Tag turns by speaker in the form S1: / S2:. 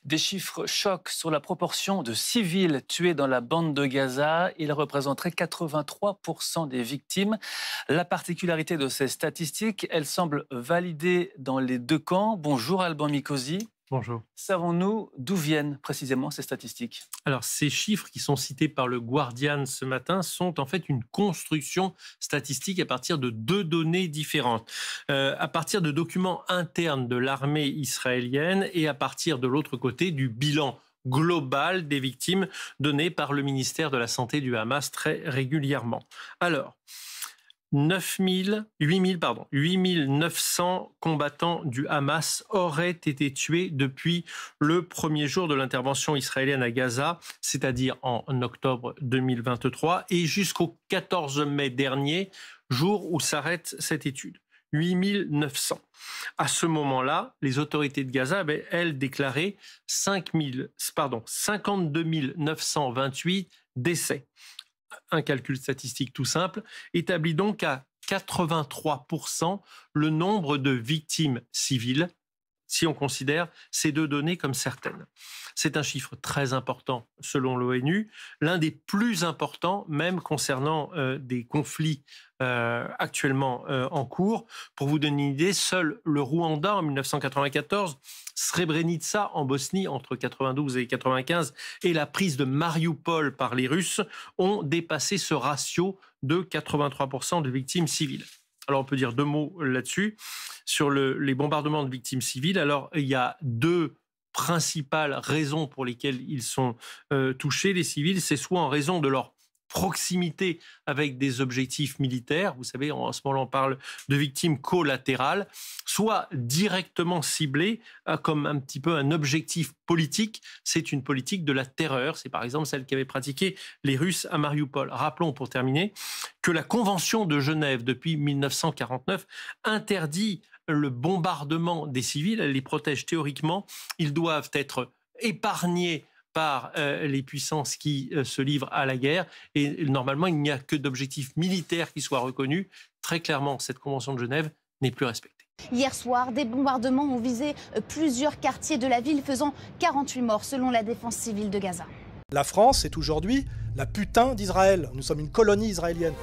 S1: Des chiffres choquent sur la proportion de civils tués dans la bande de Gaza. Ils représenteraient 83% des victimes. La particularité de ces statistiques, elles semblent validées dans les deux camps. Bonjour Alban Mikosi.
S2: Bonjour.
S1: Savons-nous d'où viennent précisément ces statistiques?
S2: Alors, ces chiffres qui sont cités par le Guardian ce matin sont en fait une construction statistique à partir de deux données différentes. À partir de documents internes de l'armée israélienne et à partir de l'autre côté du bilan global des victimes donné par le ministère de la Santé du Hamas très régulièrement. Alors, 8 900 combattants du Hamas auraient été tués depuis le premier jour de l'intervention israélienne à Gaza, c'est-à-dire en octobre 2023, et jusqu'au 14 mai dernier, jour où s'arrête cette étude. 8 900. À ce moment-là, les autorités de Gaza, elles déclaraient 52 928 décès. Un calcul statistique tout simple établit donc à 83% le nombre de victimes civiles, si on considère ces deux données comme certaines. C'est un chiffre très important selon l'ONU, l'un des plus importants même concernant des conflits actuellement en cours. Pour vous donner une idée, seul le Rwanda en 1994, Srebrenica en Bosnie entre 92 et 95 et la prise de Marioupol par les Russes ont dépassé ce ratio de 83% de victimes civiles. Alors on peut dire deux mots là-dessus, sur les bombardements de victimes civiles. Alors il y a deux principales raisons pour lesquelles ils sont touchés, les civils. C'est soit en raison de leur proximité avec des objectifs militaires, vous savez, en ce moment on parle de victimes collatérales, soit directement ciblées comme un petit peu un objectif politique. C'est une politique de la terreur, c'est par exemple celle qu'avaient pratiquée les Russes à Marioupol. Rappelons pour terminer que la Convention de Genève depuis 1949 interdit le bombardement des civils, elle les protège théoriquement, ils doivent être épargnés par les puissances qui se livrent à la guerre. Et normalement, il n'y a que d'objectifs militaires qui soient reconnus. Très clairement, cette Convention de Genève n'est plus respectée.
S3: Hier soir, des bombardements ont visé plusieurs quartiers de la ville, faisant 48 morts selon la défense civile de Gaza.
S4: La France est aujourd'hui la putain d'Israël. Nous sommes une colonie israélienne.